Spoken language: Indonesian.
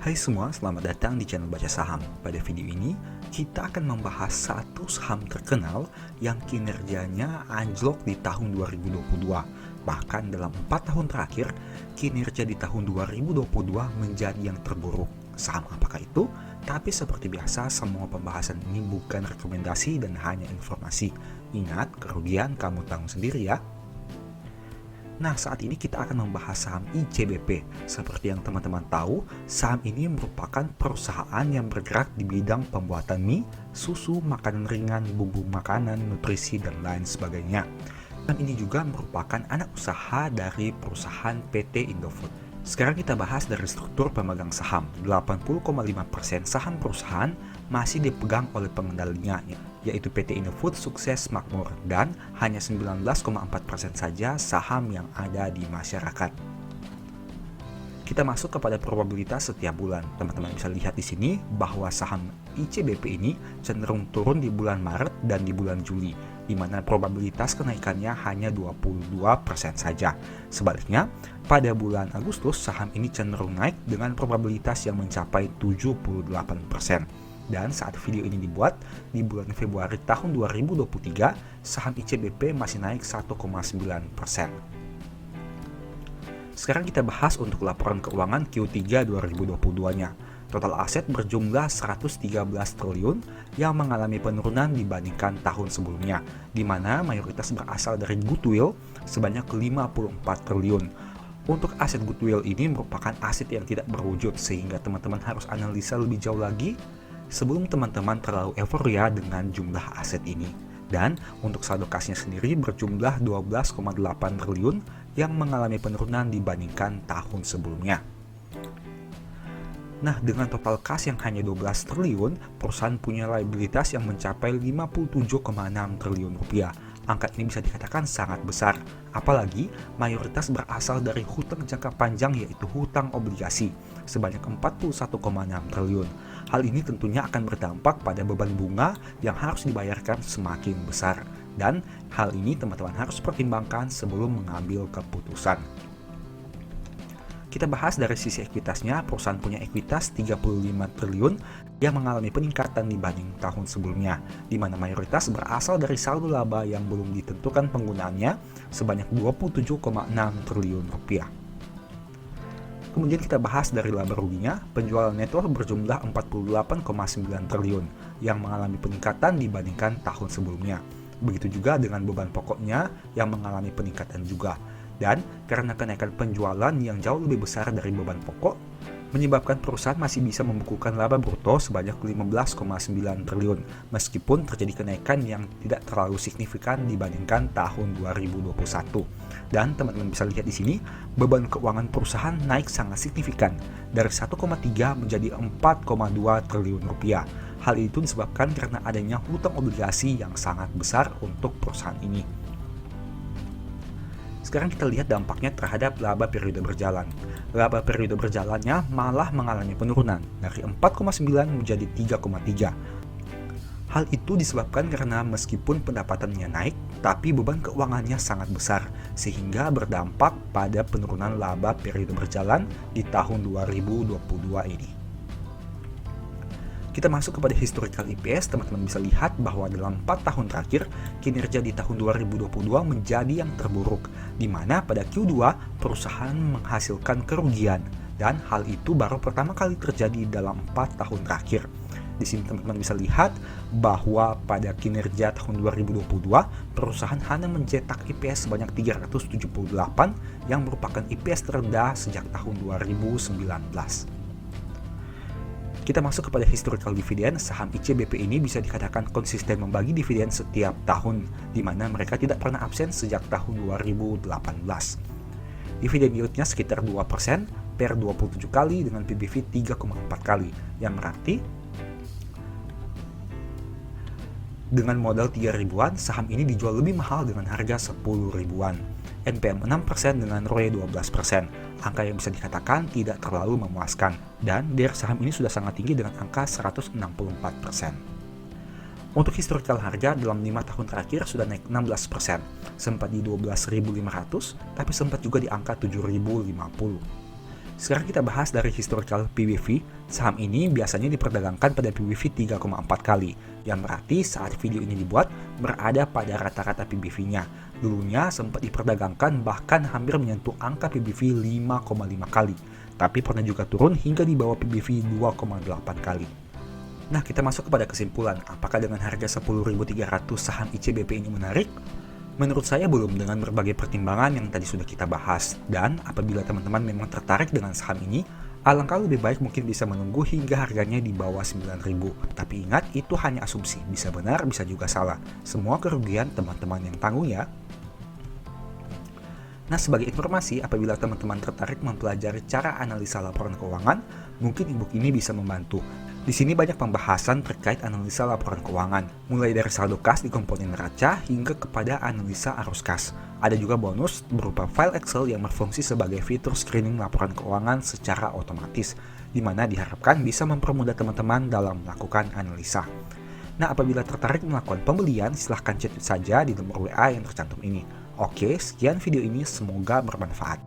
Hai semua, selamat datang di channel Baca Saham. Pada video ini, kita akan membahas satu saham terkenal yang kinerjanya anjlok di tahun 2022. Bahkan dalam 4 tahun terakhir, kinerja di tahun 2022 menjadi yang terburuk. Saham apakah itu? Tapi seperti biasa, semua pembahasan ini bukan rekomendasi dan hanya informasi. Ingat, kerugian kamu tanggung sendiri ya. Nah, saat ini kita akan membahas saham ICBP. Seperti yang teman-teman tahu, saham ini merupakan perusahaan yang bergerak di bidang pembuatan mie, susu, makanan ringan, bumbu makanan, nutrisi, dan lain sebagainya. Saham ini juga merupakan anak usaha dari perusahaan PT Indofood. Sekarang kita bahas dari struktur pemegang saham. 80,5% saham perusahaan masih dipegang oleh pengendalinya, yaitu PT Indofood Sukses Makmur, dan hanya 19,4% saja saham yang ada di masyarakat. Kita masuk kepada probabilitas setiap bulan. Teman-teman bisa lihat di sini bahwa saham ICBP ini cenderung turun di bulan Maret dan di bulan Juli, di mana probabilitas kenaikannya hanya 22% saja. Sebaliknya, pada bulan Agustus saham ini cenderung naik dengan probabilitas yang mencapai 78%. Dan saat video ini dibuat, di bulan Februari tahun 2023, saham ICBP masih naik 1,9%. Sekarang kita bahas untuk laporan keuangan Q3 2022-nya. Total aset berjumlah 113 triliun yang mengalami penurunan dibandingkan tahun sebelumnya, di mana mayoritas berasal dari goodwill sebanyak 54 triliun. Untuk aset goodwill ini merupakan aset yang tidak berwujud, sehingga teman-teman harus analisa lebih jauh lagi sebelum teman-teman terlalu euforia dengan jumlah aset ini. Dan untuk saldo kasnya sendiri berjumlah 12,8 triliun yang mengalami penurunan dibandingkan tahun sebelumnya. Nah, dengan total kas yang hanya 12 triliun, perusahaan punya liabilitas yang mencapai 57,6 triliun rupiah. Angka ini bisa dikatakan sangat besar, apalagi mayoritas berasal dari hutang jangka panjang, yaitu hutang obligasi sebanyak 41,6 triliun. Hal ini tentunya akan berdampak pada beban bunga yang harus dibayarkan semakin besar, dan hal ini teman-teman harus pertimbangkan sebelum mengambil keputusan. Kita bahas dari sisi ekuitasnya. Perusahaan punya ekuitas 35 triliun yang mengalami peningkatan dibanding tahun sebelumnya, di mana mayoritas berasal dari saldo laba yang belum ditentukan penggunaannya sebanyak 27,6 triliun rupiah. Kemudian kita bahas dari laba ruginya. Penjualan network berjumlah 48,9 triliun yang mengalami peningkatan dibandingkan tahun sebelumnya. Begitu juga dengan beban pokoknya yang mengalami peningkatan juga. Dan karena kenaikan penjualan yang jauh lebih besar dari beban pokok, menyebabkan perusahaan masih bisa membukukan laba bruto sebanyak 15,9 triliun, meskipun terjadi kenaikan yang tidak terlalu signifikan dibandingkan tahun 2021. Dan teman-teman bisa lihat di sini, beban keuangan perusahaan naik sangat signifikan dari 1,3 menjadi 4,2 triliun rupiah. Hal itu disebabkan karena adanya hutang obligasi yang sangat besar untuk perusahaan ini. Sekarang kita lihat dampaknya terhadap laba periode berjalan. Laba periode berjalannya malah mengalami penurunan dari 4,9 menjadi 3,3. Hal itu disebabkan karena meskipun pendapatannya naik, tapi beban keuangannya sangat besar, sehingga berdampak pada penurunan laba periode berjalan di tahun 2022 ini. Kita masuk kepada historical EPS. Teman-teman bisa lihat bahwa dalam 4 tahun terakhir, kinerja di tahun 2022 menjadi yang terburuk, di mana pada Q2 perusahaan menghasilkan kerugian, dan hal itu baru pertama kali terjadi dalam 4 tahun terakhir. Di sini teman-teman bisa lihat bahwa pada kinerja tahun 2022, perusahaan hanya mencetak EPS sebanyak 378 yang merupakan EPS terendah sejak tahun 2019. Kita masuk kepada historical dividend. Saham ICBP ini bisa dikatakan konsisten membagi dividen setiap tahun, di mana mereka tidak pernah absen sejak tahun 2018. Dividen yieldnya sekitar 2% per 27 kali dengan PBV 3,4 kali, yang berarti dengan modal 3 ribuan, saham ini dijual lebih mahal dengan harga 10 ribuan. NPM 6% dengan ROE 12%. Angka yang bisa dikatakan tidak terlalu memuaskan, dan DER saham ini sudah sangat tinggi dengan angka 164%. Untuk historical harga dalam 5 tahun terakhir sudah naik 16%, sempat di 12.500, tapi sempat juga di angka 7.050. Sekarang kita bahas dari historical PBV. Saham ini biasanya diperdagangkan pada PBV 3,4 kali, yang berarti saat video ini dibuat berada pada rata-rata PBV-nya. Dulunya sempat diperdagangkan bahkan hampir menyentuh angka PBV 5,5 kali, tapi pernah juga turun hingga di bawah PBV 2,8 kali. Nah, kita masuk kepada kesimpulan, apakah dengan harga 10.300 saham ICBP ini menarik? Menurut saya belum, dengan berbagai pertimbangan yang tadi sudah kita bahas. Dan apabila teman-teman memang tertarik dengan saham ini, alangkah lebih baik mungkin bisa menunggu hingga harganya di bawah 9.000. Tapi ingat, itu hanya asumsi, bisa benar, bisa juga salah. Semua kerugian teman-teman yang tanggung ya. Nah, sebagai informasi, apabila teman-teman tertarik mempelajari cara analisa laporan keuangan, mungkin ebook ini bisa membantu. Di sini banyak pembahasan terkait analisa laporan keuangan, mulai dari saldo kas di komponen neraca hingga kepada analisa arus kas. Ada juga bonus berupa file Excel yang berfungsi sebagai fitur screening laporan keuangan secara otomatis, di mana diharapkan bisa mempermudah teman-teman dalam melakukan analisa. Nah, apabila tertarik melakukan pembelian, silahkan chat saja di nomor WA yang tercantum ini. Oke, sekian video ini, semoga bermanfaat.